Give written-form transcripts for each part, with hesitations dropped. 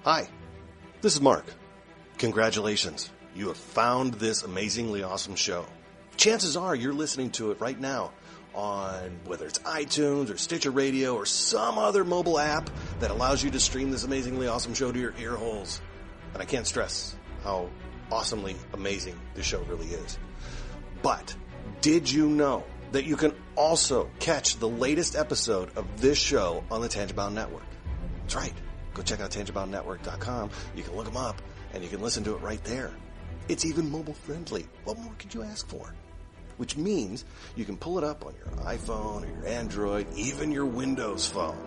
Hi, this is Mark. Congratulations. You have found this amazingly awesome show. Chances are you're listening to it right now on whether it's iTunes or Stitcher Radio or some other mobile app that allows you to stream this amazingly awesome show to your ear holes. And I can't stress how awesomely amazing this show really is. But did you know that you can also catch the latest episode of this show on the Tangibound Network? That's right. Go check out tangiboundnetwork.com. You can look them up and you can listen to it right there. It's even mobile friendly. What more could you ask for? Which means you can pull it up on your iPhone or your Android, even your Windows phone.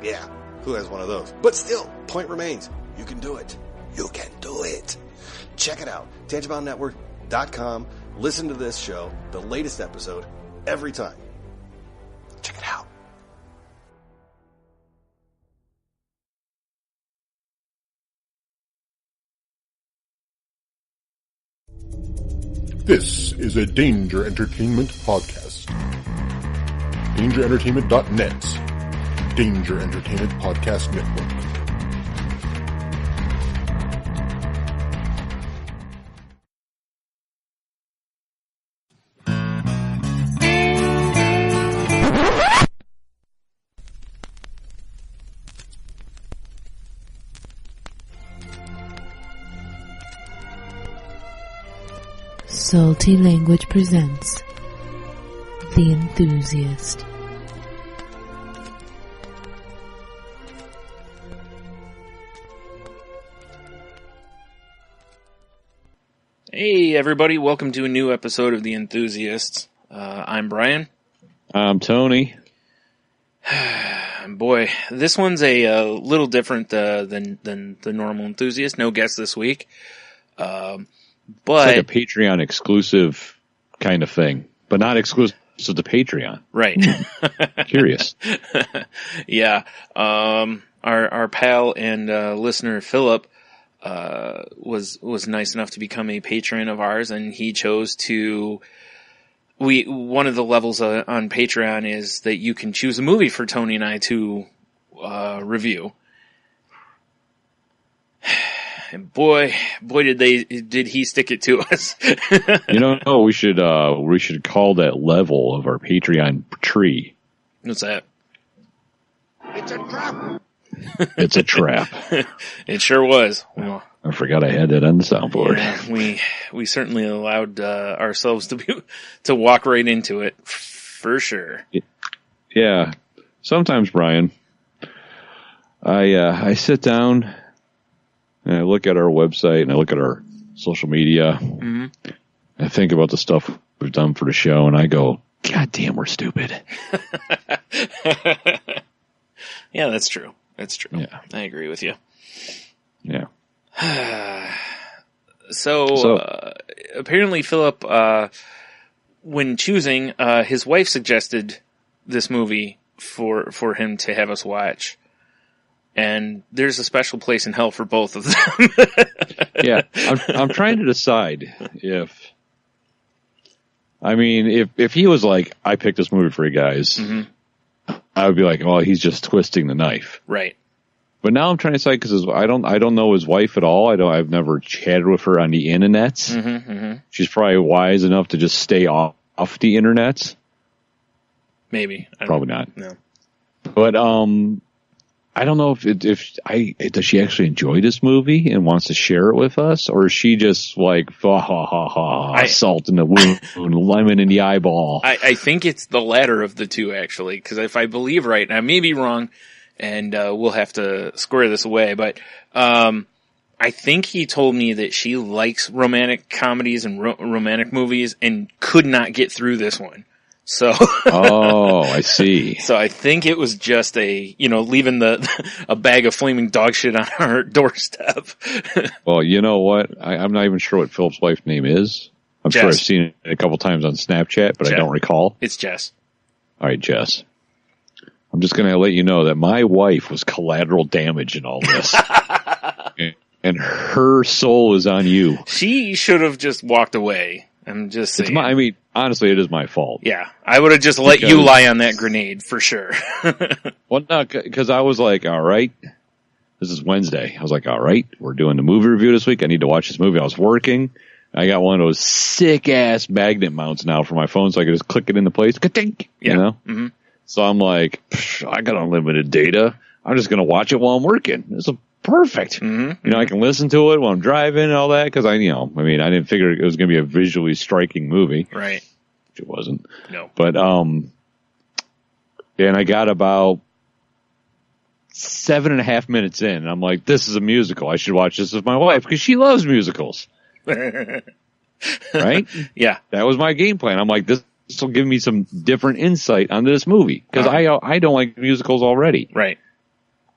Yeah, who has one of those? But still, point remains, you can do it. You can do it. Check it out, tangiboundnetwork.com. Listen to this show, the latest episode, every time. Check it out. This is a Danger Entertainment podcast. DangerEntertainment.net. Danger Entertainment Podcast Network. Salty Language presents The Enthusiast. Hey everybody, welcome to a new episode of The Enthusiast. I'm Brian. I'm Tony. Boy, this one's a little different than the normal Enthusiast. No guest this week. But it's like a Patreon exclusive kind of thing, but not exclusive to Patreon. Right. Curious. Yeah. Our pal and listener Philip was nice enough to become a patron of ours, and he chose to. One of the levels on Patreon is that you can choose a movie for Tony and I to review. And boy, did he stick it to us. We should call that level of our Patreon tree. What's that? It's a trap. It's a trap. It sure was. Well, I forgot I had that on the soundboard. Yeah, we certainly allowed ourselves to walk right into it for sure. Yeah. Sometimes, Brian, I sit down and I look at our website and I look at our social media. Mm-hmm. I think about the stuff we've done for the show and I go, God damn, we're stupid. Yeah, that's true. That's true. Yeah. I agree with you. Yeah. So apparently Philip, when choosing, his wife suggested this movie for him to have us watch. And there's a special place in hell for both of them. Yeah, I'm trying to decide if he was like, I picked this movie for you guys, mm-hmm. I would be like, oh, he's just twisting the knife. Right. But now I'm trying to decide because I don't know his wife at all. I've never chatted with her on the internets. Mm-hmm, mm-hmm. She's probably wise enough to just stay off the internets. Maybe. Probably not. No. But I don't know if does she actually enjoy this movie and wants to share it with us, or is she just like salt in the wound, lemon in the eyeball? I think it's the latter of the two, actually, because if I believe right, and I may be wrong, and we'll have to square this away, but I think he told me that she likes romantic comedies and romantic movies and could not get through this one. So, oh, I see. So I think it was just leaving a bag of flaming dog shit on our doorstep. Well, you know what? I'm not even sure what Philip's wife's name is. I'm Jess. sure I've seen it a couple times on Snapchat, but Jess. I don't recall. It's Jess. All right, Jess. I'm just going to let you know that my wife was collateral damage in all this. And her soul is on you. She should have just walked away. I'm just saying. Honestly, it is my fault. Yeah, I would have just let you lie on that grenade for sure. Well, no, because I was like, all right, This is Wednesday. I was like, all right, we're doing the movie review this week. I need to watch this movie. I was working. I got one of those sick-ass magnet mounts now for my phone, so I can just click it into place. Ka-tink, you know? Mm-hmm. So I'm like, I got unlimited data. I'm just going to watch it while I'm working. This is perfect. Mm-hmm. You know, I can listen to it while I'm driving and all that, because I didn't figure it was going to be a visually striking movie. Right. Which it wasn't. No. But, and I got about 7.5 minutes in, and I'm like, this is a musical. I should watch this with my wife because she loves musicals. Right? Yeah. That was my game plan. I'm like, this will give me some different insight on this movie because I don't like musicals already. Right.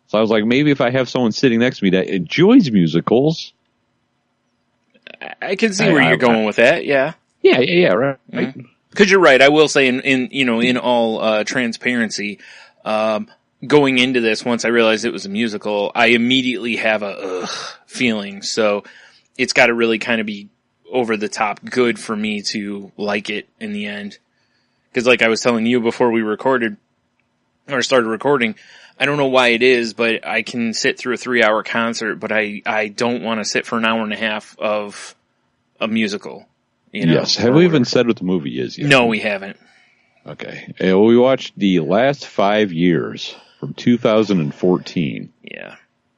So I was like, maybe if I have someone sitting next to me that enjoys musicals. I can see where you're going with that. Yeah. Yeah. Right. Mm-hmm. Because you're right. I will say in all transparency, going into this, once I realized it was a musical, I immediately have a feeling. So it's got to really kind of be over the top good for me to like it in the end. Because like I was telling you before we started recording, I don't know why it is, but I can sit through a 3-hour concert, but I don't want to sit for an hour and a half of a musical. Yes. Have we even said what the movie is yet? No, we haven't. Okay. We watched The Last 5 Years from 2014. Yeah.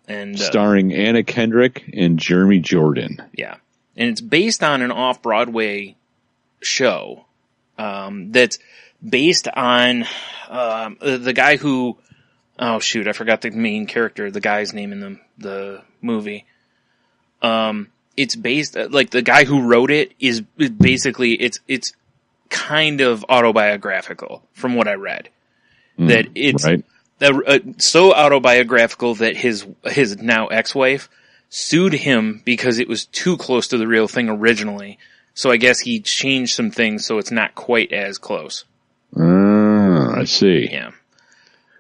And starring Anna Kendrick and Jeremy Jordan. Yeah. And it's based on an off-Broadway show that's based on the guy who... Oh, shoot, I forgot the main character, the guy's name in the movie. It's based... Like, the guy who wrote it is basically... It's kind of autobiographical, from what I read. That it's... Right. So autobiographical that his now ex-wife sued him because it was too close to the real thing originally. So I guess he changed some things so it's not quite as close. I see. Yeah.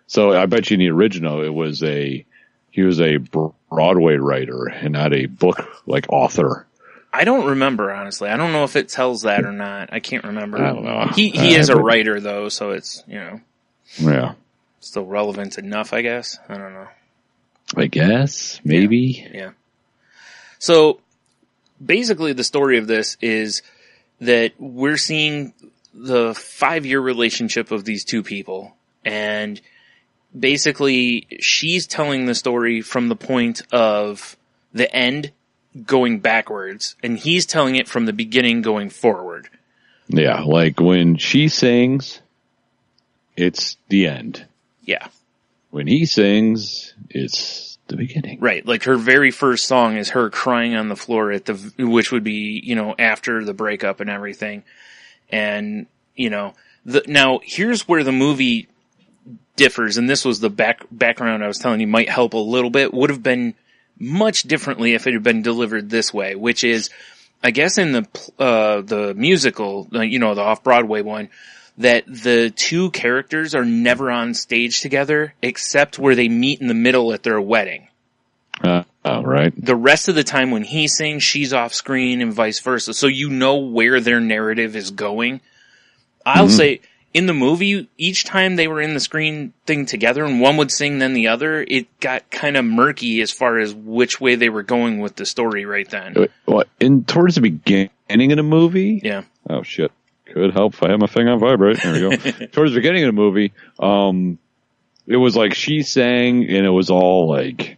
So I bet you in the original he was a Broadway writer and not a book author. I don't remember, honestly. I don't know if it tells that or not. I can't remember. I don't know. He is a writer though, so it's, Yeah. Still relevant enough, I guess. I don't know. I guess, maybe. Yeah. So basically the story of this is that we're seeing the 5-year relationship of these two people, and basically she's telling the story from the point of the end going backwards, and he's telling it from the beginning going forward. Yeah, like when she sings, it's the end. Yeah. When he sings, it's the beginning. Right. Like her very first song is her crying on the floor which would be, after the breakup and everything. And, now here's where the movie differs. And this was the background I was telling you might help a little bit. Would have been much differently if it had been delivered this way, which is, I guess in the musical, the off-Broadway one, that the two characters are never on stage together except where they meet in the middle at their wedding. Right. The rest of the time when he sings, she's off screen and vice versa. So where their narrative is going. I'll say in the movie, each time they were in the screen thing together and one would sing then the other, it got kind of murky as far as which way they were going with the story right then. Towards the beginning of the movie? Yeah. Oh shit. Could help if I have my thing on vibrate. There we go. Towards the beginning of the movie, it was like she sang and it was all like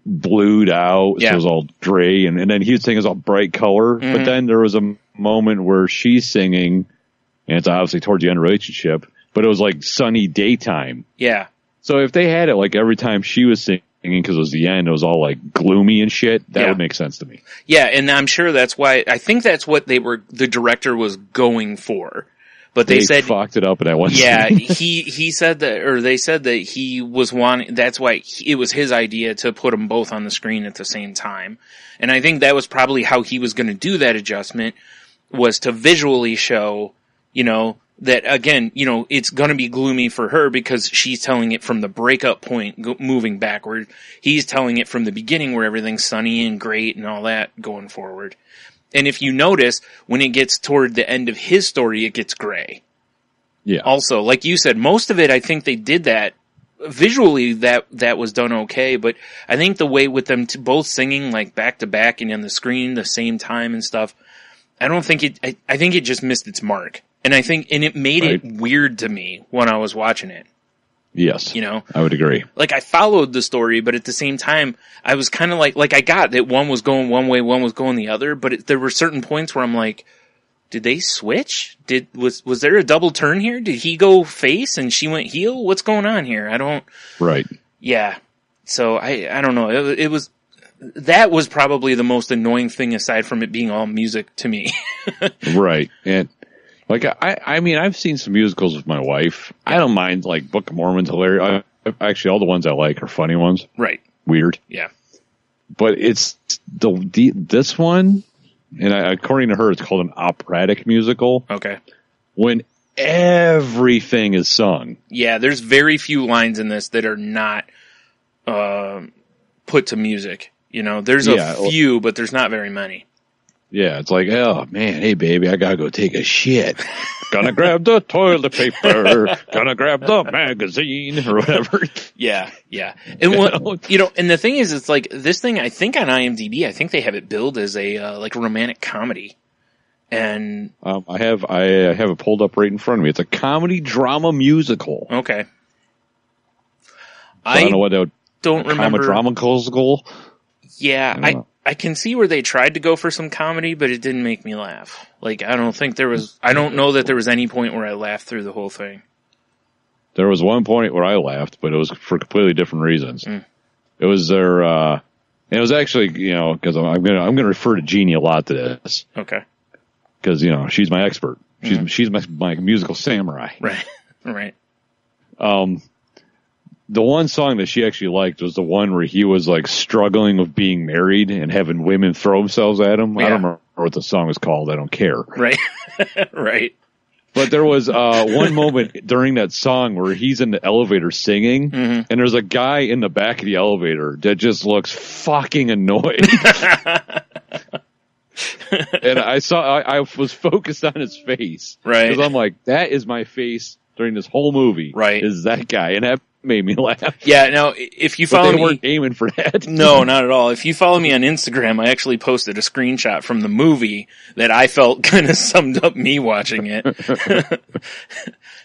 blued out. Yeah. So it was all gray and then he was singing it was all bright color. Mm-hmm. But then there was a moment where she's singing and it's obviously towards the end of the relationship, but it was like sunny daytime. Yeah. So if they had it like every time she was singing, because it was the end, it was all like gloomy and shit, that would make sense to me. Yeah, and I'm sure that's why, I think that's what the director was going for. But they said fucked it up in that one Yeah, scene. he said that, or they said that he was wanting, that's why it was his idea to put them both on the screen at the same time. And I think that was probably how he was going to do that adjustment, was to visually show, that again, it's going to be gloomy for her because she's telling it from the breakup point moving backward. He's telling it from the beginning where everything's sunny and great and all that going forward. And if you notice, when it gets toward the end of his story, it gets gray. Yeah. Also, like you said, most of it, I think they did that visually that was done okay, but I think the way with them both singing like back to back and on the screen the same time and stuff, I don't think it. I think it just missed its mark, and it made it weird to me when I was watching it. Yes, you know, I would agree. Like I followed the story, but at the same time, I was kind of like I got that one was going one way, one was going the other, but there were certain points where I'm like, did they switch? Was there a double turn here? Did he go face and she went heel? What's going on here? I don't. Right. Yeah. So I don't know. That was probably the most annoying thing aside from it being all music to me. Right. And like, I mean, I've seen some musicals with my wife. I don't mind, like, Book of Mormon's hilarious. Actually, all the ones I like are funny ones. Right. Weird. Yeah. But it's this one, and according to her, it's called an operatic musical. Okay. When everything is sung. Yeah, there's very few lines in this that are not put to music. You know, there's a few, but there's not very many. Yeah, it's like, oh man, hey baby, I gotta go take a shit. Gonna grab the toilet paper. Gonna grab the magazine or whatever. Yeah. And and the thing is, it's like this thing. I think on IMDb, I think they have it billed as a like romantic comedy. And I have it pulled up right in front of me. It's a comedy drama musical. Okay. So I don't know what that don't remember. Drama musical. Yeah, I can see where they tried to go for some comedy, but it didn't make me laugh. Like, I don't know that there was any point where I laughed through the whole thing. There was one point where I laughed, but it was for completely different reasons. It was their, and it was actually, because I'm gonna refer to Jeannie a lot to this. Okay. Because, she's my expert. She's my musical samurai. Right. The one song that she actually liked was the one where he was like struggling with being married and having women throw themselves at him. Yeah. I don't remember what the song was called. I don't care. Right. Right. But there was one moment during that song where he's in the elevator singing, and there's a guy in the back of the elevator that just looks fucking annoyed. And I was focused on his face. Right. Because I'm like, that is my face during this whole movie. Right. Is that guy. And that made me laugh. Yeah, now, if you follow me... They weren't aiming for that. No, not at all. If you follow me on Instagram, I actually posted a screenshot from the movie that I felt kind of summed up me watching it.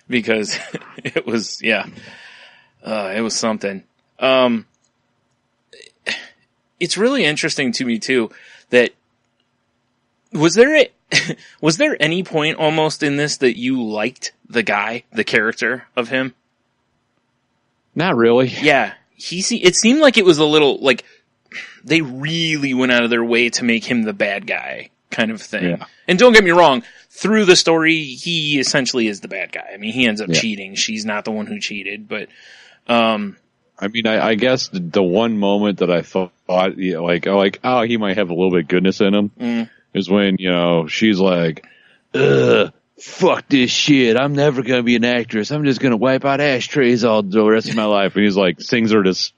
Because it was, it was something. It's really interesting to me, too, that was there any point almost in this that you liked the character of him? Not really. Yeah. It seemed like it was a little, like, they really went out of their way to make him the bad guy kind of thing. Yeah. And don't get me wrong, through the story, he essentially is the bad guy. I mean, he ends up cheating. She's not the one who cheated, but, I mean, I guess the one moment that I thought, oh, he might have a little bit of goodness in him is when, she's like, fuck this shit. I'm never going to be an actress. I'm just going to wipe out ashtrays all the rest of my life. And he's like, sings her this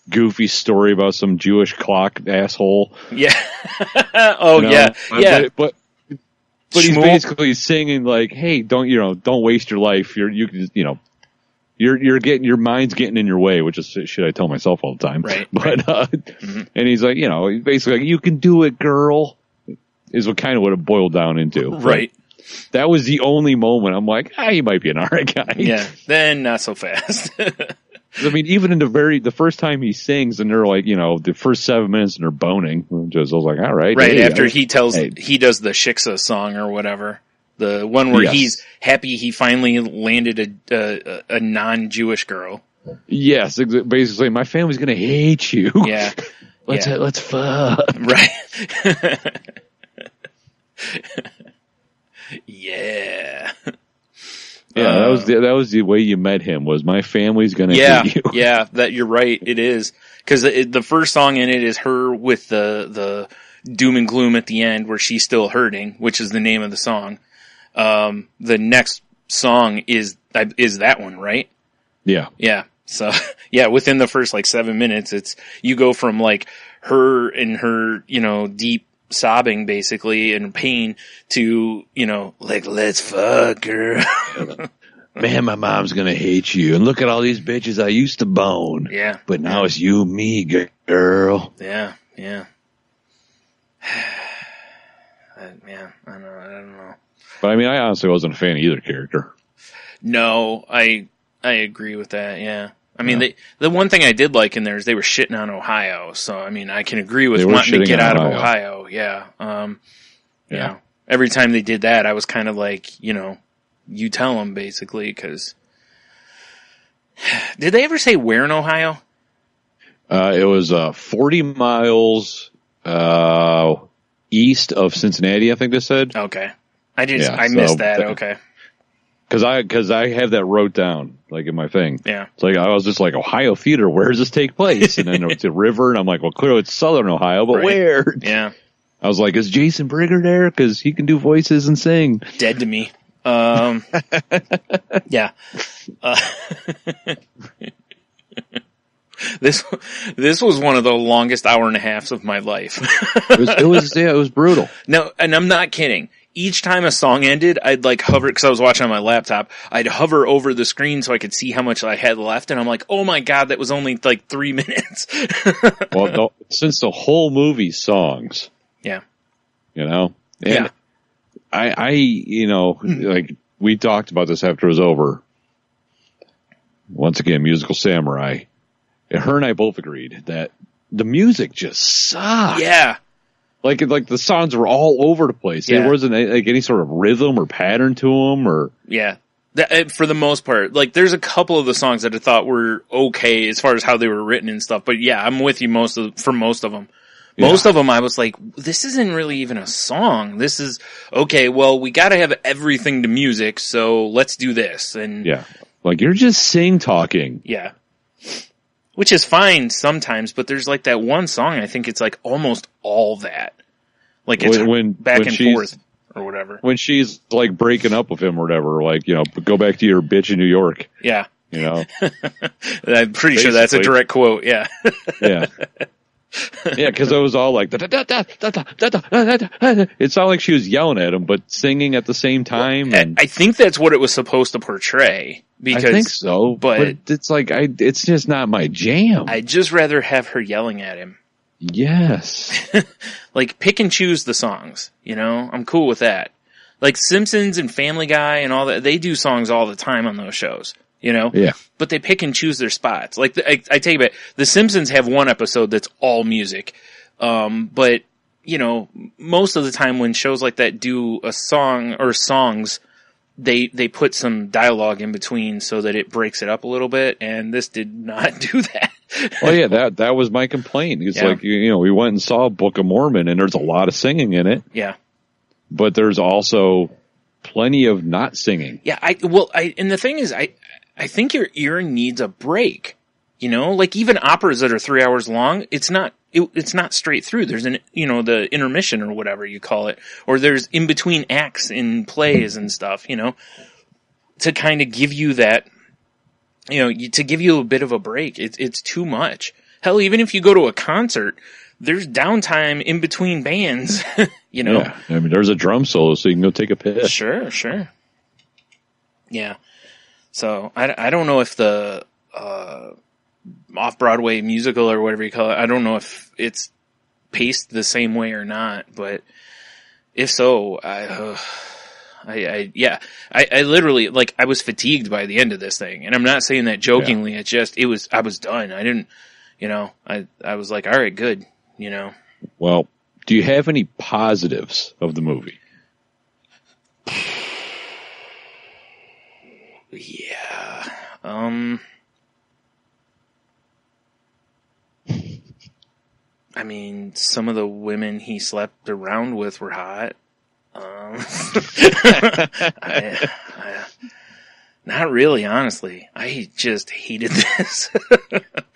goofy story about some Jewish clock asshole. Yeah. Yeah. Yeah. But he's basically singing like, hey, don't waste your life. You're getting, your mind's getting in your way, which is shit I tell myself all the time. Right. But, and he's like, basically like, you can do it, girl, is what it boiled down into. Right. That was the only moment I'm like, he might be an alright guy. Yeah, then not so fast. I mean, even in the first time he sings, and they're like, the first 7 minutes, and they're boning. I was like, all right. Right, after he does the Shiksa song or whatever. The one where he's happy he finally landed a non-Jewish girl. Yes, basically, my family's gonna hate you. Yeah. Let's fuck. Right. Yeah. Yeah, that was the way you met him. Was my family's gonna hate you? Yeah, that you're right. It is because the first song in it is her with the doom and gloom at the end, where she's still hurting, which is the name of the song. The next song is that one, right? Yeah. Yeah. So within the first 7 minutes, you go from her and her deep sobbing basically and pain to let's fuck girl. Man, my mom's gonna hate you. And look at all these bitches I used to bone. Yeah. But now it's you and me, girl. Yeah. Yeah. Yeah. I don't know. But I mean, I honestly wasn't a fan of either character. No, I agree with that. Yeah. I mean, the one thing I did like in there is they were shitting on Ohio. So, I mean, I can agree with wanting to get out of Ohio. Yeah. You know, every time they did that, I was kind of like, you know, you tell them basically, because did they ever say where in Ohio? It was 40 miles east of Cincinnati, I think they said. Okay. I missed that. Okay. Because I have that wrote down, like, in my thing. Yeah. It's like, I was just like, Ohio Theater, where does this take place? And then it's a river, and I'm like, well, clearly it's southern Ohio, but where? Yeah. I was like, is Jason Brigger there? Because he can do voices and sing. Dead to me. Yeah. This was one of the longest hour and a halves of my life. It was brutal. No, and I'm not kidding. Each time a song ended, I'd like hover, because I was watching on my laptop, I'd hover over the screen so I could see how much I had left, and I'm like, oh my god, that was only like 3 minutes. Well, since the whole movie's songs. Yeah. You know? And I you know, like, we talked about this after it was over. Once again, Musical Samurai. And her and I both agreed that the music just sucked. Yeah. Like the songs were all over the place. Yeah. There wasn't like any sort of rhythm or pattern to them, or for the most part. Like, there's a couple of the songs that I thought were okay as far as how they were written and stuff. But yeah, I'm with you for most of them. Most of them, I was like, this isn't really even a song. This is okay. Well, we got to have everything to music, so let's do this. And like, you're just sing talking. Yeah. Which is fine sometimes, but there's like that one song, I think it's like almost all that. Like, it's back and forth or whatever. When she's like breaking up with him or whatever, like, you know, go back to your bitch in New York. Yeah. You know? I'm pretty sure that's a direct quote, yeah. Yeah. Yeah, because it was all like, it sounded like she was yelling at him, but singing at the same time. Well, I think that's what it was supposed to portray. Because, I think so, but it's like, it's just not my jam. I'd just rather have her yelling at him. Yes. Like, pick and choose the songs, you know? I'm cool with that. Like, Simpsons and Family Guy and all that, they do songs all the time on those shows, you know? Yeah. But they pick and choose their spots. Like, I tell you about, The Simpsons have one episode that's all music. But, you know, most of the time when shows like that do a song or songs, they put some dialogue in between so that it breaks it up a little bit, and this did not do that. Well, yeah, that was my complaint. It's like, you know, we went and saw Book of Mormon, and there's a lot of singing in it. Yeah. But there's also plenty of not singing. Yeah, and the thing is, I think your ear needs a break. You know, like even operas that are 3 hours long, it's not straight through. There's the intermission or whatever you call it, or there's in between acts in plays and stuff, you know, to kind of give you that, you know, to give you a bit of a break. It's too much. Hell, even if you go to a concert, there's downtime in between bands, you know. Yeah, I mean, there's a drum solo, so you can go take a piss. Sure. Yeah. So I don't know if the off-Broadway musical or whatever you call it, I don't know if it's paced the same way or not, but if so, I literally, like, I was fatigued by the end of this thing, and I'm not saying that jokingly. Yeah. I was done. I didn't, you know, I was like, all right, good, you know. Well, do you have any positives of the movie? Yeah. I mean, some of the women he slept around with were hot. Not really, honestly. I just hated this.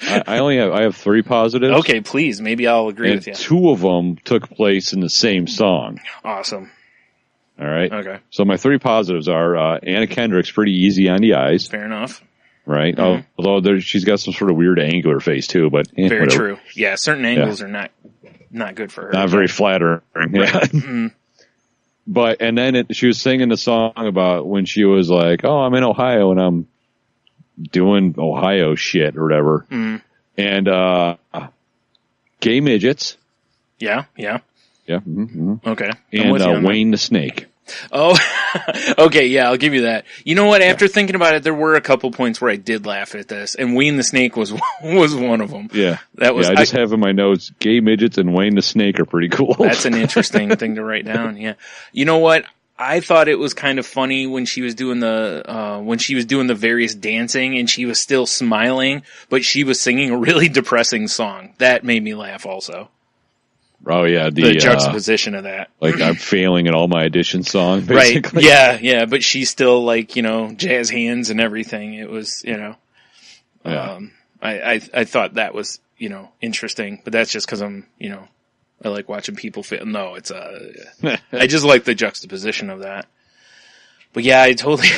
I have three positives. Okay, please. Maybe I'll agree with you. Two of them took place in the same song. Awesome. All right. Okay. So my three positives are Anna Kendrick's pretty easy on the eyes. Fair enough. Right. Mm-hmm. Although she's got some sort of weird angular face too, but very whatever. true. Yeah, certain angles are not good for her. Not very flattering. Right. Yeah. Mm-hmm. and then she was singing the song about when she was like, "Oh, I'm in Ohio and I'm doing Ohio shit or whatever," and gay midgets. Yeah. Okay. And Wayne the Snake. Oh, okay. Yeah, I'll give you that. You know what? After thinking about it, there were a couple points where I did laugh at this, and Wayne the Snake was one of them. Yeah, that was. I just have in my notes, gay midgets and Wayne the Snake are pretty cool. That's an interesting thing to write down. Yeah. You know what? I thought it was kind of funny when she was doing the various dancing, and she was still smiling, but she was singing a really depressing song. That made me laugh also. Oh yeah, the juxtaposition of that. Like I'm failing at all my audition songs, basically. Right? Yeah. But she's still like jazz hands and everything. It was I thought that was interesting, but that's just because I'm I like watching people fail. No, it's I just like the juxtaposition of that. But yeah, I totally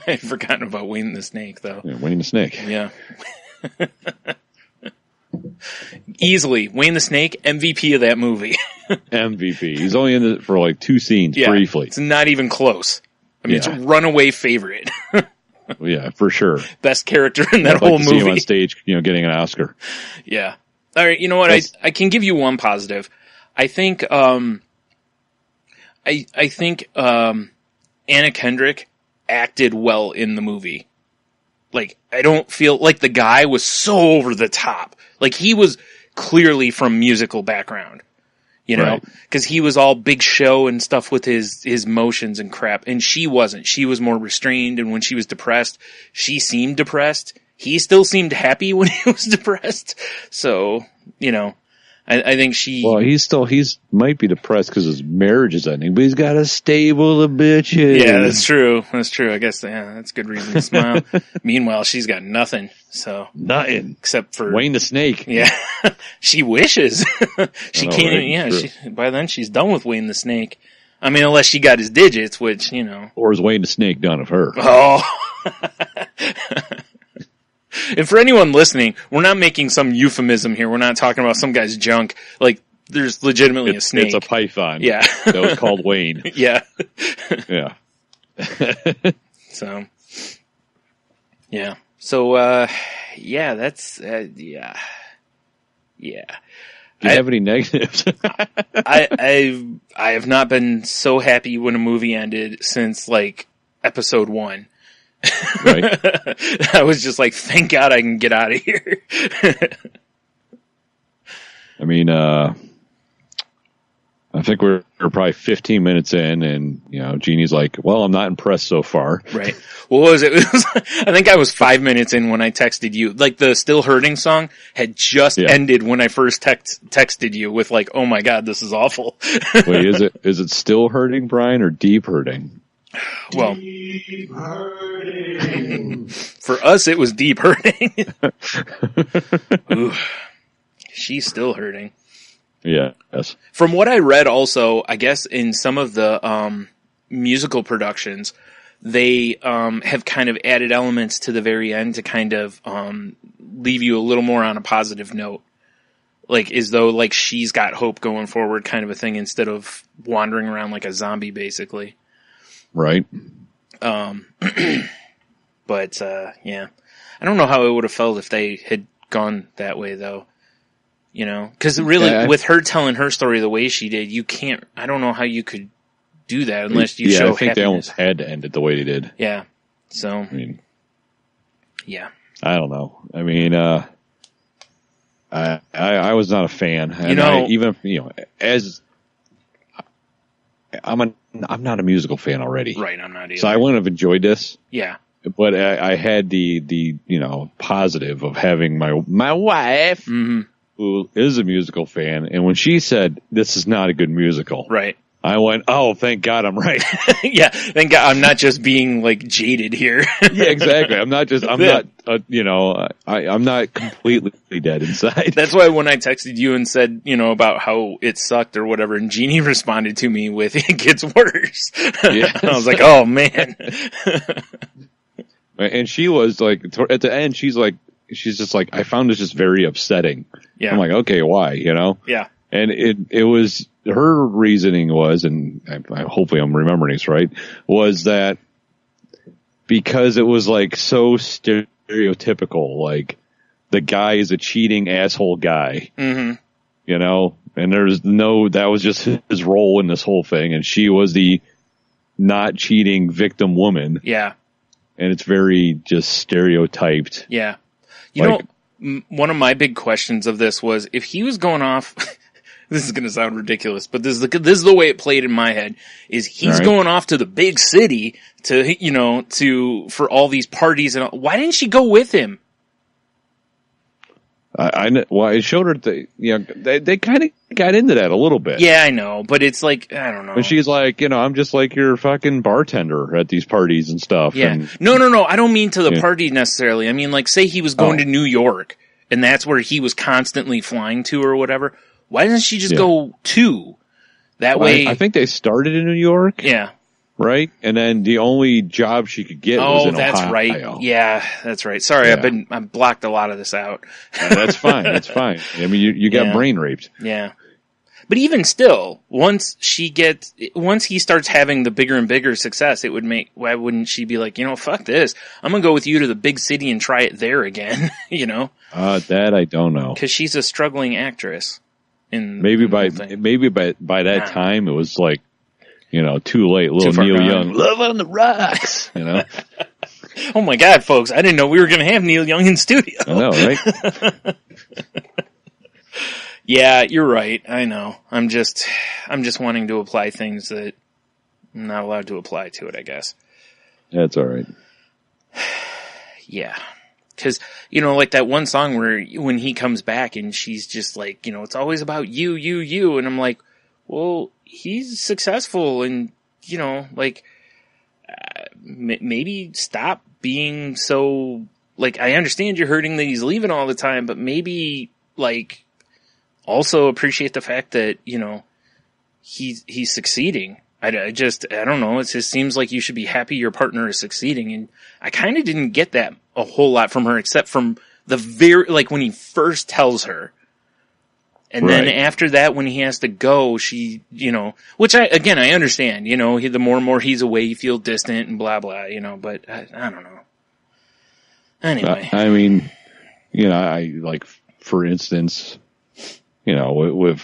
I'd forgotten about Wayne the Snake though. Yeah, Wayne the Snake. Yeah. Easily, Wayne the Snake, MVP of that movie. MVP. He's only in it for like 2 scenes briefly. It's not even close. I mean, it's a runaway favorite. Yeah, for sure. Best character in that whole movie. See him on stage, getting an Oscar. Yeah. All right. You know what? I can give you one positive. I think Anna Kendrick acted well in the movie. Like, I don't feel like the guy was so over the top. Like, he was clearly from musical background, because he was all big show and stuff with his motions and crap. And she wasn't. She was more restrained. And when she was depressed, she seemed depressed. He still seemed happy when he was depressed. So, I think she... Well, he's might be depressed because his marriage is ending, but he's got a stable of bitches. Yeah, that's true. I guess, that's a good reason to smile. Meanwhile, she's got nothing, so... Nothing. Except for... Wayne the Snake. Yeah. She wishes. She can't, by then she's done with Wayne the Snake. I mean, unless she got his digits, which, Or is Wayne the Snake done of her? Oh... And for anyone listening, we're not making some euphemism here. We're not talking about some guy's junk. Like, there's legitimately a snake. It's a python. Yeah. That was called Wayne. Yeah. Yeah. So, yeah. So, that's, yeah. Yeah. Do you have any negatives? I have not been so happy when a movie ended since, like, episode 1. Right. I was just like, thank God I can get out of here. I mean, I think we're probably 15 minutes in, and Jeannie's like, "Well, I'm not impressed so far." Right. What was it? I think I was 5 minutes in when I texted you. Like the "Still Hurting" song had just ended when I first texted you with like, "Oh my God, this is awful." Wait, is it still hurting, Brian, or deep hurting? Well, deep hurting. For us, it was deep hurting. Ooh, she's still hurting. Yeah. Yes. From what I read, also, I guess in some of the musical productions, they have kind of added elements to the very end to kind of leave you a little more on a positive note. Like, as though like she's got hope going forward, kind of a thing, instead of wandering around like a zombie, basically. Right. But, yeah. I don't know how it would have felt if they had gone that way, though. Because really, with her telling her story the way she did, I don't know how you could do that unless you show I think happiness. They almost had to end it the way they did. Yeah. So. I mean. Yeah. I don't know. I mean, I was not a fan. And as I'm not a musical fan already. Right, I'm not either. So I wouldn't have enjoyed this. Yeah. But I had the positive of having my wife, who is a musical fan, and when she said this is not a good musical, right, I went, oh, thank God I'm right. Yeah, thank God I'm not just being like jaded here. Yeah, exactly. I'm not completely dead inside. That's why when I texted you and said, about how it sucked or whatever, and Jeannie responded to me with, it gets worse. Yeah. I was like, oh man. And she was like, at the end, she's just like, I found this just very upsetting. Yeah. I'm like, okay, why, Yeah. And it was, her reasoning was, and hopefully I'm remembering this right, was that because it was like so stereotypical, like the guy is a cheating asshole guy, Mm-hmm. you know, and that was just his role in this whole thing. And she was the not cheating victim woman. Yeah. And it's very just stereotyped. Yeah. You know, one of my big questions of this was if he was going off, this is going to sound ridiculous, but this is the way it played in my head, is he's going off to the big city for all these parties and all. Why didn't she go with him? Well, it showed her they kind of got into that a little bit. Yeah, I know, but it's like, I don't know. And she's like, I'm just like your fucking bartender at these parties and stuff. Yeah. And, No. I don't mean to the party necessarily. I mean, like, say he was going to New York and that's where he was constantly flying to or whatever. Why doesn't she just go to? That way. I think they started in New York. Yeah. Right? And then the only job she could get was in Ohio. Oh, that's right. Yeah, that's right. Sorry, I've blocked a lot of this out. That's fine. That's fine. I mean, you got brain raped. Yeah. But even still, once he starts having the bigger and bigger success, why wouldn't she be like, fuck this. I'm going to go with you to the big city and try it there again, That I don't know. Cause she's a struggling actress. Maybe by that time it was like, too late. Little Neil Young, Love on the Rocks, Oh my God, folks. I didn't know we were going to have Neil Young in studio. I know, right? Yeah, you're right. I know. I'm just wanting to apply things that I'm not allowed to apply to it, I guess. That's all right. Yeah. Cause, like that one song where when he comes back and she's just like, it's always about you. And I'm like, well, he's successful and, maybe stop being so, like, I understand you're hurting that he's leaving all the time, but maybe, like, also appreciate the fact that, he's succeeding. I don't know. It just seems like you should be happy your partner is succeeding. And I kind of didn't get that a whole lot from her, except from when he first tells her. And then after that, when he has to go, she, which I understand, the more and more he's away, you feel distant and blah, blah, but I don't know. Anyway. I mean, I like, for instance, with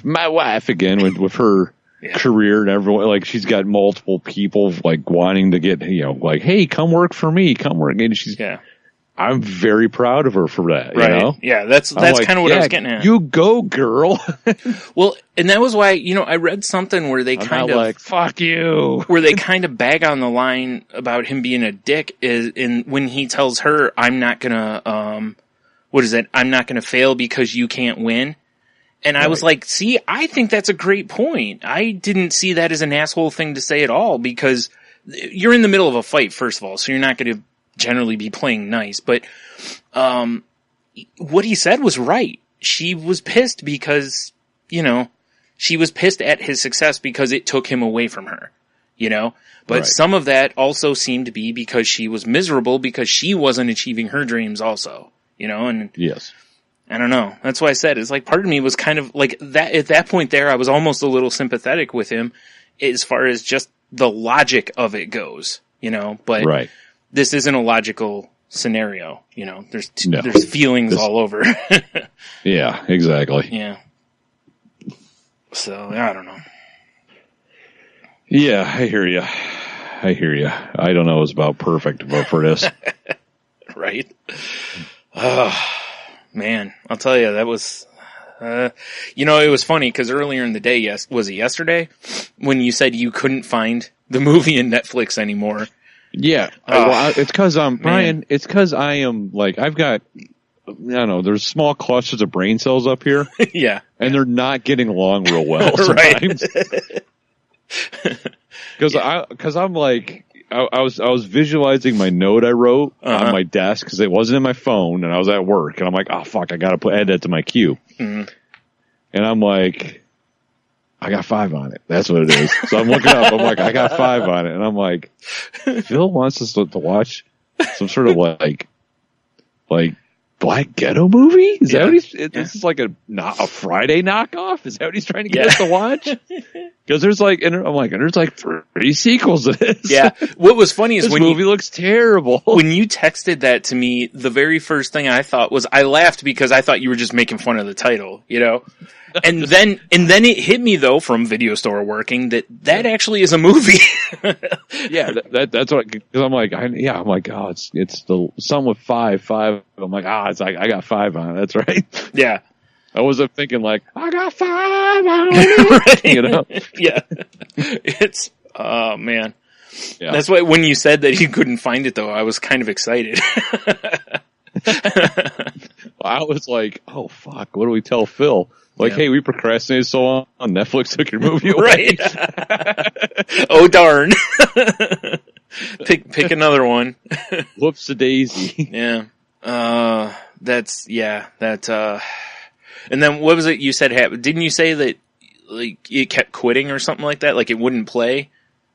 my wife again, with her career and everyone, like she's got multiple people like wanting to get, like, hey, come work for me, come work. And I'm very proud of her for that. Right. Yeah. That's like, kind of what I was getting at. You go, girl. Well, and that was why, I read something where they like, fuck you. Where they kind of bag on the line about him being a dick when he tells her, I'm not gonna, I'm not gonna fail because you can't win. And I was like, see, I think that's a great point. I didn't see that as an asshole thing to say at all because you're in the middle of a fight, first of all, so you're not going to generally be playing nice. But what he said was right. She was pissed because, she was pissed at his success because it took him away from her, But some of that also seemed to be because she was miserable because she wasn't achieving her dreams also, And yes. I don't know. That's why I said it's like part of me was kind of like that at that point there. I was almost a little sympathetic with him as far as just the logic of it goes, but this isn't a logical scenario. There's feelings all over. Yeah, exactly. Yeah. So I don't know. Yeah, I hear you. I don't know. It's about perfect for this. Right. Man, I'll tell you, that was, it was funny because earlier in the day, was it yesterday, when you said you couldn't find the movie in Netflix anymore? Yeah. It's because Brian, it's because I am like, I've got, I don't know, there's small clusters of brain cells up here. Yeah. And they're not getting along real well sometimes. Because I'm like, I was visualizing my note I wrote on my desk because it wasn't in my phone and I was at work and I'm like, oh fuck, I gotta add that to my queue. Mm-hmm. And I'm like, I got 5 on it. That's what it is. So I'm looking up. I'm like, I got 5 on it, and I'm like, Phil wants us to watch some sort of like Black Ghetto movie? Is that what this is like a Friday knockoff? Is that what he's trying to get us to watch? Because there's like, and I'm like, and there's like 3 sequels to this. Yeah. What was funny is this when movie looks terrible. When you texted that to me, the very first thing I thought was, I laughed because I thought you were just making fun of the title, you know? And then it hit me though from Video Store Working that actually is a movie. Yeah, that's what, because I'm like, I'm like, oh, it's the some with 5. I'm like, it's like I got 5 on it. That's right. Yeah. I wasn't thinking like, I got 5 on it. Right. You know? Yeah. It's, oh man. Yeah. That's why when you said that you couldn't find it though, I was kind of excited. I was like, oh fuck, what do we tell Phil? Like, hey, we procrastinated so long, Netflix took your movie away. Right. Oh darn. Pick another one. Whoops-a-daisy. Yeah. And then what was it you said happened? Didn't you say that like it kept quitting or something like that? Like it wouldn't play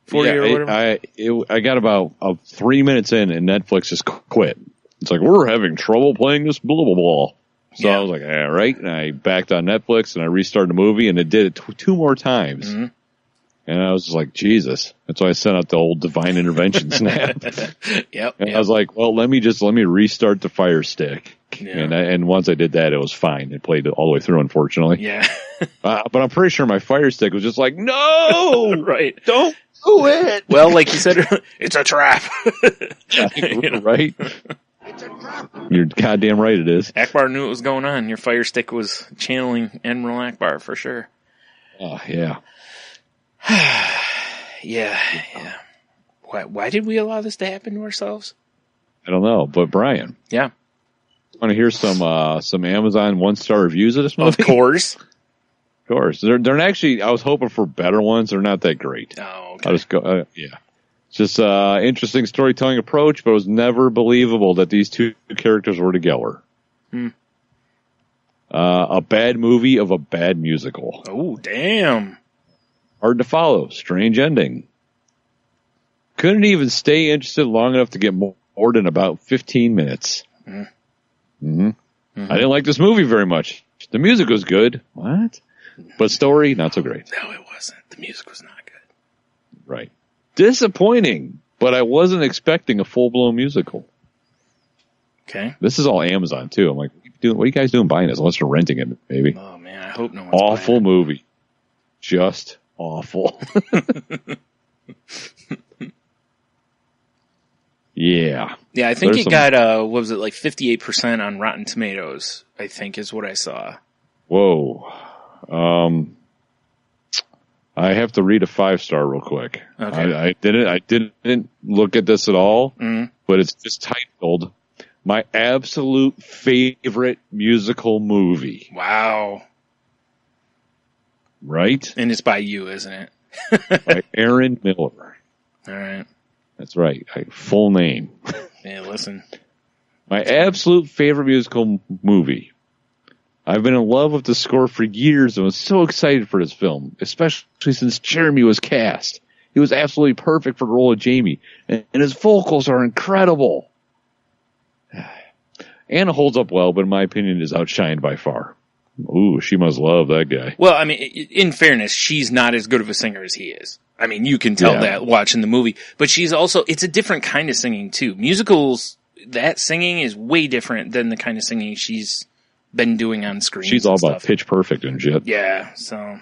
for you or whatever? I got about 3 minutes in and Netflix just quit. It's like, we're having trouble playing this blah, blah, blah. So I was like, all right. And I backed on Netflix and I restarted the movie and it did it 2 more times. Mm-hmm. And I was just like, Jesus. That's why I sent out the old divine intervention snap. Yep. I was like, well, let me restart the Fire Stick. Yeah. And once I did that, it was fine. It played all the way through, unfortunately. Yeah. But I'm pretty sure my Fire Stick was just like, no, right. Don't do it. Well, like you said, it's a trap. Right? It's a trap. You're goddamn right it is. Akbar knew what was going on. Your Fire Stick was channeling Admiral Akbar for sure. Oh, yeah. Yeah. Why did we allow this to happen to ourselves? I don't know, but Brian. Yeah. Want to hear some Amazon 1-star reviews of this movie? Of course. Of course. They're actually, I was hoping for better ones. They're not that great. Oh, okay. I'll just go, yeah. It's just interesting storytelling approach, but it was never believable that these 2 characters were together. A bad movie of a bad musical. Oh, damn. Hard to follow. Strange ending. Couldn't even stay interested long enough to get more than about 15 minutes. Mm-hmm. I didn't like this movie very much. The music was good. What? But story, not so great. No, it wasn't. The music was not good. Right. Disappointing, but I wasn't expecting a full-blown musical. Okay. This is all Amazon, too. I'm like, what are you guys doing buying this? Unless you're renting it, maybe. Oh, man, I hope no one's awful movie. Just awful. Yeah. Yeah, I think it got, what was it, like 58% on Rotten Tomatoes, I think is what I saw. Whoa. I have to read a 5-star real quick. Okay. I didn't look at this at all, but it's just titled My Absolute Favorite Musical Movie. Wow. Right? And it's by you, isn't it? By Aaron Miller. All right. That's right. Full name. Yeah, listen. My absolute favorite musical movie. I've been in love with the score for years and was so excited for this film, especially since Jeremy was cast. He was absolutely perfect for the role of Jamie, and his vocals are incredible. Anna holds up well, but in my opinion is outshined by far. Ooh, she must love that guy. Well, I mean, in fairness, she's not as good of a singer as he is. I mean, you can tell that watching the movie, but she's also, it's a different kind of singing too. Musicals, that singing is way different than the kind of singing she's been doing on screen. She's all about pitch perfect and shit. Yeah, so.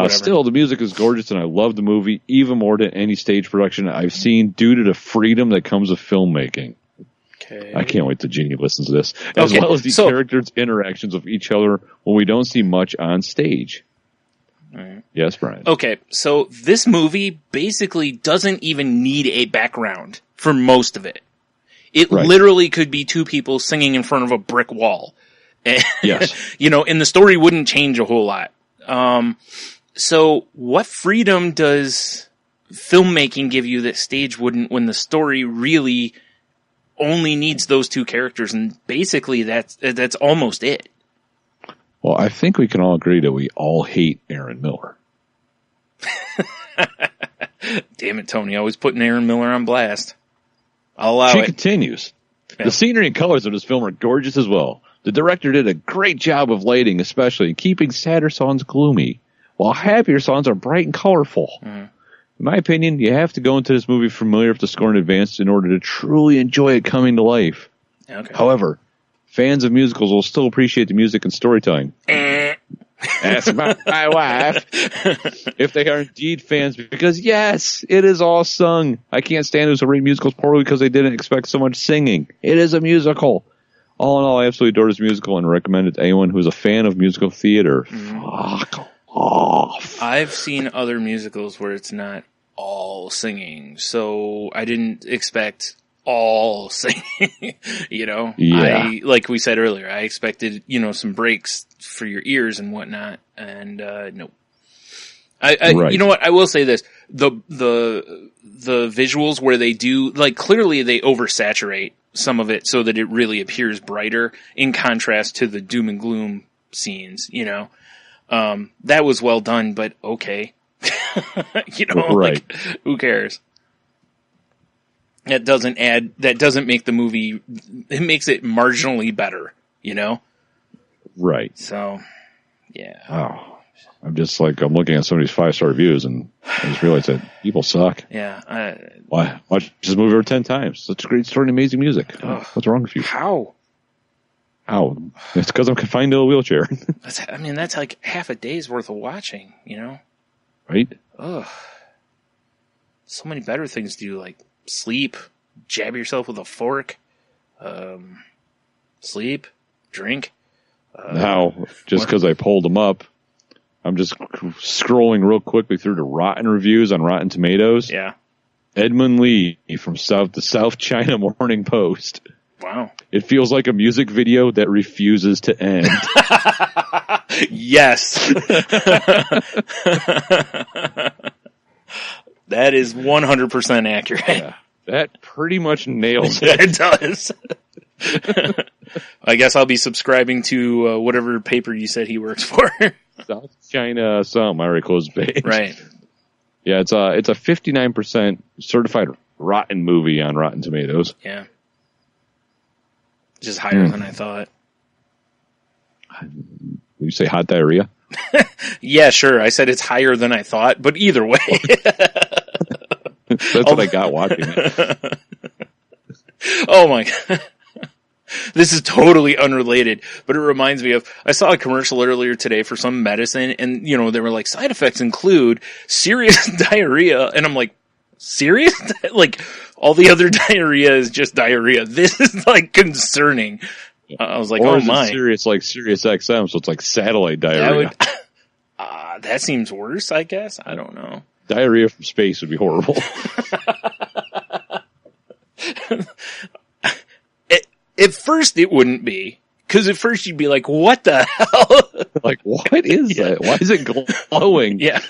Still, the music is gorgeous and I love the movie even more than any stage production I've seen due to the freedom that comes with filmmaking. Okay. I can't wait till Jeannie listens to this. As well as the characters' interactions with each other when we don't see much on stage. All right. Yes, Brian. Okay, so this movie basically doesn't even need a background for most of it. It literally could be 2 people singing in front of a brick wall. Yes. And the story wouldn't change a whole lot. So what freedom does filmmaking give you that stage wouldn't, when the story really only needs those 2 characters? And basically that's almost it. Well, I think we can all agree that we all hate Aaron Miller. Damn it, Tony. Always putting Aaron Miller on blast. I'll allow it. She continues. Yeah. The scenery and colors of this film are gorgeous as well. The director did a great job of lighting, especially keeping sadder songs gloomy, while happier songs are bright and colorful. Mm-hmm. In my opinion, you have to go into this movie familiar with the score in advance in order to truly enjoy it coming to life. Okay. However, fans of musicals will still appreciate the music and storytelling. Ask my wife if they are indeed fans, because yes, it is all sung. I can't stand those who rate musicals poorly because they didn't expect so much singing. It is a musical. All in all, I absolutely adore this musical and recommend it to anyone who's a fan of musical theater. Fuck off. I've seen other musicals where it's not all singing, so I didn't expect all singing. Yeah. Like we said earlier, I expected, some breaks for your ears and whatnot, and no. Right. You know what? I will say this: the visuals where they do, like, clearly they oversaturate some of it so that it really appears brighter in contrast to the doom and gloom scenes. That was well done, but okay. Right. Like, who cares? That doesn't make the movie, it makes it marginally better, Right. So, yeah. Oh, I'm looking at some of these 5-star reviews and I just realized that people suck. Yeah. Why? Watch this movie over 10 times. Such a great story and amazing music. What's wrong with you? How? It's because I'm confined to a wheelchair. That's like half a day's worth of watching, Right? Ugh. So many better things to do, like sleep, jab yourself with a fork, sleep, drink. Now, just because I pulled them up, I'm just scrolling real quickly through the Rotten reviews on Rotten Tomatoes. Yeah. Edmund Lee from the South China Morning Post. Wow. It feels like a music video that refuses to end. Yes. That is 100% accurate. Yeah, that pretty much nails it. It does. I guess I'll be subscribing to whatever paper you said he works for. South China something. I already closed the page. Right. Yeah, it's a 59% certified rotten movie on Rotten Tomatoes. Yeah. Just higher than I thought. Did you say hot diarrhea? Yeah, sure. I said it's higher than I thought, but either way. That's what I got watching it. Oh my God. This is totally unrelated, but it reminds me of, I saw a commercial earlier today for some medicine, and, they were like, side effects include serious diarrhea, and I'm like, serious? Like, all the other diarrhea is just diarrhea. This is, like, concerning. I was like, or oh my. Serious, like Sirius XM, so it's like satellite diarrhea. That seems worse, I guess. I don't know. Diarrhea from space would be horrible. At first, it wouldn't be. Because at first, you'd be like, what the hell? Like, what is that? Why is it glowing? Yeah.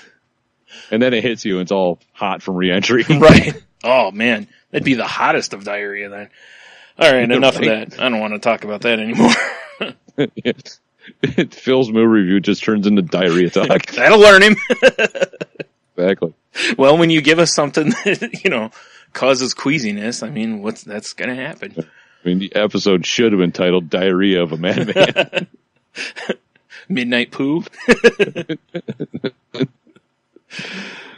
And then it hits you and it's all hot from re-entry. Right. Oh, man. That'd be the hottest of diarrhea then. All right, enough of that. I don't want to talk about that anymore. Phil's movie review just turns into diarrhea talk. That'll learn him. Exactly. Well, when you give us something that, causes queasiness, that's going to happen. The episode should have been titled Diarrhea of a Madman. Midnight Poo.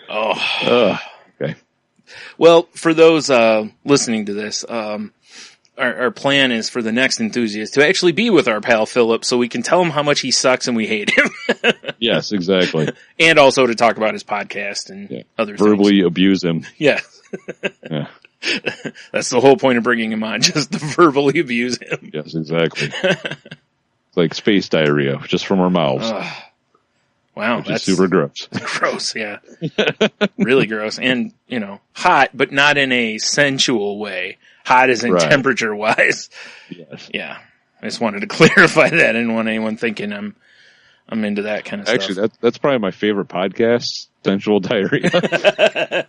Oh. Okay. Well, for those listening to this, our plan is for the next enthusiast to actually be with our pal Philip so we can tell him how much he sucks and we hate him. Yes, exactly. And also to talk about his podcast and other things. Verbally abuse him. Yeah. Yeah. That's the whole point of bringing him on, just to verbally abuse him. Yes, exactly. It's like space diarrhea, just from our mouths. Wow. That's super gross. Gross, yeah. Really gross. And, hot, but not in a sensual way. Hot as in temperature wise. Yes. Yeah. I just wanted to clarify that. I didn't want anyone thinking I'm into that kind of stuff. Actually, that's probably my favorite podcast, Sensual Diarrhea.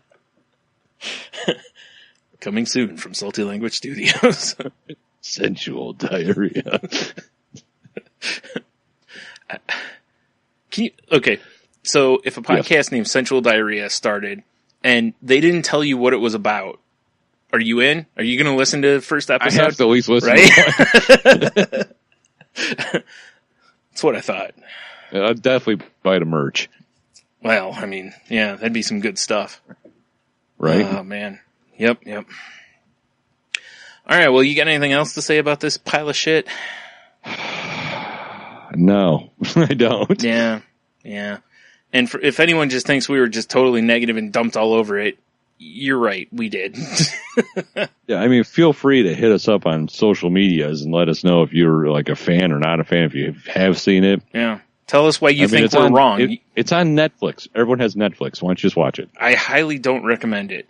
Coming soon from Salty Language Studios. Sensual Diarrhea. Okay, so if a podcast named Sensual Diarrhea started and they didn't tell you what it was about, are you in? Are you going to listen to the first episode? I have to at least listen. Right? That's what I thought. I'd definitely buy the merch. Well, I mean, yeah, that'd be some good stuff. Right? Oh, man. Yep. All right, well, you got anything else to say about this pile of shit? No, I don't. Yeah. And if anyone just thinks we were just totally negative and dumped all over it, you're right, we did. Yeah, I mean, feel free to hit us up on social medias and let us know if you're like a fan or not a fan, if you have seen it. Yeah. Tell us why you think we're wrong. It's on Netflix. Everyone has Netflix. Why don't you just watch it? I highly don't recommend it.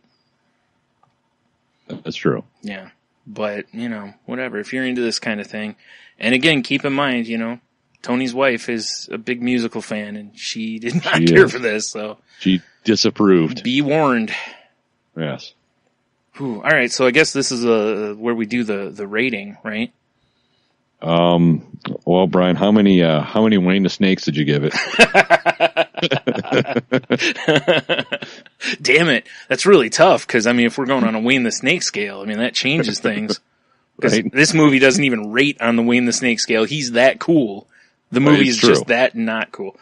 That's true. Yeah. But, whatever. If you're into this kind of thing. And again, keep in mind, Tony's wife is a big musical fan, and she did not care for this, so. She disapproved. Be warned. Yes. Whew. All right, so I guess this is where we do the rating, right? Well, Brian, how many Wayne the Snakes did you give it? Damn it. That's really tough, because, if we're going on a Wayne the Snake scale, that changes things. Right. This movie doesn't even rate on the Wayne the Snake scale. He's that cool. The movie is just that not cool.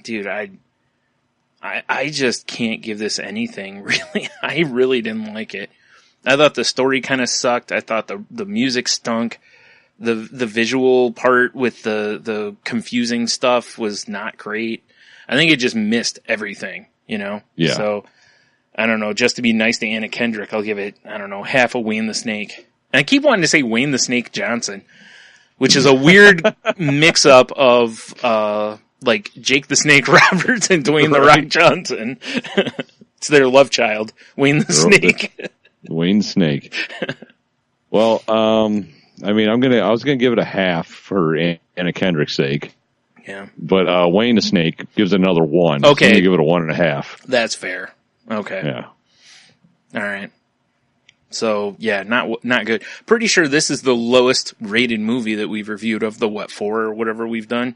Dude, I just can't give this anything, really. I really didn't like it. I thought the story kind of sucked. I thought the music stunk. The visual part with the confusing stuff was not great. I think it just missed everything, Yeah. So, I don't know, just to be nice to Anna Kendrick, I'll give it, half a Wayne the Snake. And I keep wanting to say Wayne the Snake Johnson, which is a weird mix-up of, like Jake the Snake Roberts and Dwayne the Rock Johnson. It's their love child, Wayne the Snake. Wayne Snake. Well, I was gonna give it a half for Anna Kendrick's sake. Yeah. But Wayne the Snake gives it another 1. Okay. So I'm gonna give it a 1.5. That's fair. Okay. Yeah. All right. So yeah, not good. Pretty sure this is the lowest rated movie that we've reviewed of the 4 or whatever we've done.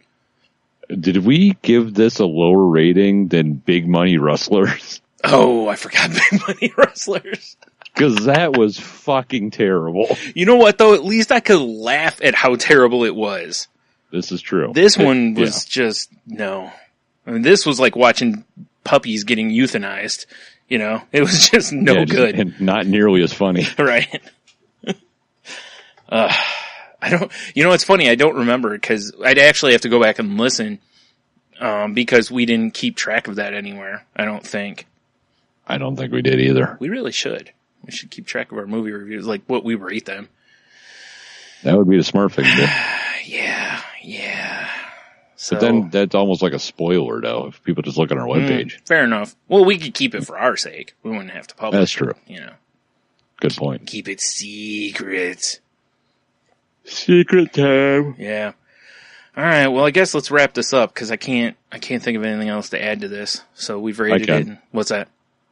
Did we give this a lower rating than Big Money Rustlers? Oh, I forgot Big Money Rustlers. Because that was fucking terrible. You know what, though? At least I could laugh at how terrible it was. This is true. This one was just, no. This was like watching puppies getting euthanized. It was just good. And not nearly as funny. Right. It's funny. I don't remember because I'd actually have to go back and listen, because we didn't keep track of that anywhere. I don't think. I don't think we did either. We really should. We should keep track of our movie reviews, like what we rate them. That would be the smart thing to do. Yeah. So, but then that's almost like a spoiler, though, if people just look at our webpage. Fair enough. Well, we could keep it for our sake. We wouldn't have to publish. That's true. Good point. Keep it secret. Secret time. Yeah. All right. Well, I guess let's wrap this up because I can't think of anything else to add to this. So we've rated it. What's that?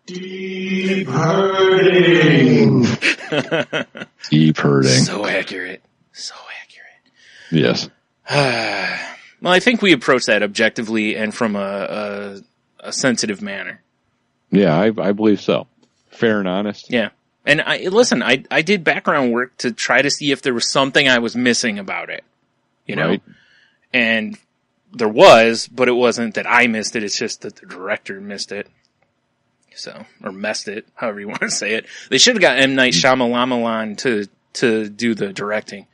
Deep hurting. Deep hurting. So accurate. Yes. Well, I think we approach that objectively and from a sensitive manner. Yeah, I believe so. Fair and honest. Yeah. And I did background work to try to see if there was something I was missing about it, Right. And there was, but it wasn't that I missed it. It's just that the director missed it. So, or messed it, however you want to say it. They should have got M. Night Shyamalan to do the directing.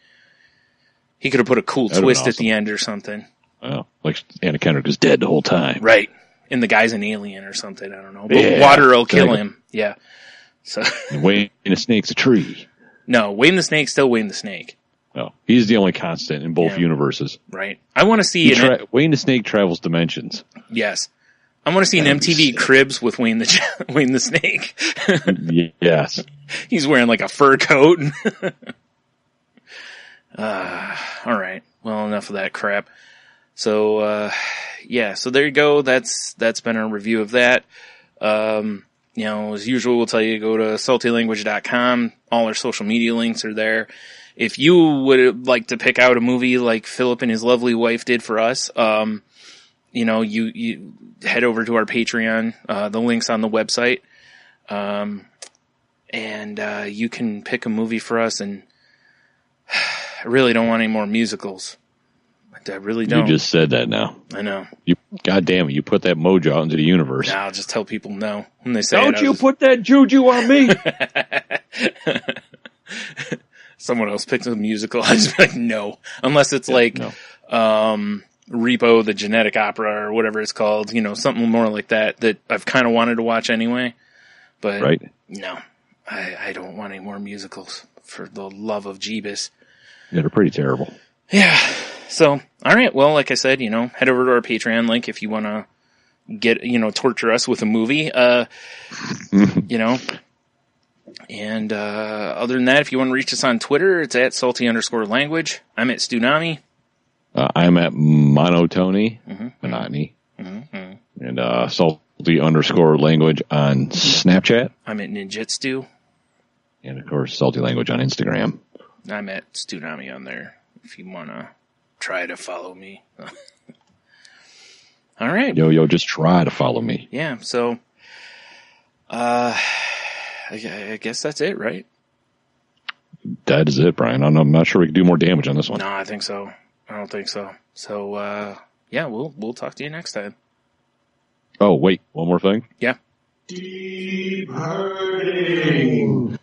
He could have put a cool twist at the end or something. Oh, like Anna Kendrick is dead the whole time. Right. And the guy's an alien or something. I don't know. But water will kill him. Yeah. So Wayne the Snake's a tree. No, Wayne the Snake's still Wayne the Snake. No, he's the only constant in both universes. Right. I want to see Wayne the Snake travels dimensions. Yes. I want to see an MTV Cribs with Wayne the Snake. Yes. He's wearing like a fur coat. All right. Well, enough of that crap. So, so there you go. That's been our review of that. As usual, we'll tell you to go to saltylanguage.com. All our social media links are there. If you would like to pick out a movie like Philip and his lovely wife did for us, you head over to our Patreon. The link's on the website. And you can pick a movie for us. And really don't want any more musicals. I really don't. You just said that now. I know. God damn it, you put that mojo out into the universe. Now I'll just tell people no when they say Don't you put that juju on me. Someone else picks a musical, I just be like, no. Unless it's Repo, the Genetic Opera, or whatever it's called. Something more like that I've kind of wanted to watch anyway. But no, I don't want any more musicals, for the love of Jeebus. Yeah, they're pretty terrible. Yeah. So, all right. Well, like I said, head over to our Patreon link if you want to get, torture us with a movie, And, other than that, if you want to reach us on Twitter, it's at salty_language. I'm at Stunami. I'm at Monotony, Monotony. And, salty_language on Snapchat. I'm at Ninjitsu. And of course, Salty Language on Instagram. I'm at Stunami on there if you want to try to follow me. All right. Yo, just try to follow me. Yeah. So, I guess that's it, right? That is it, Brian. I'm not sure we can do more damage on this one. No, I think so. I don't think so. So, yeah, we'll talk to you next time. Oh, wait, one more thing? Yeah. Deep hurting.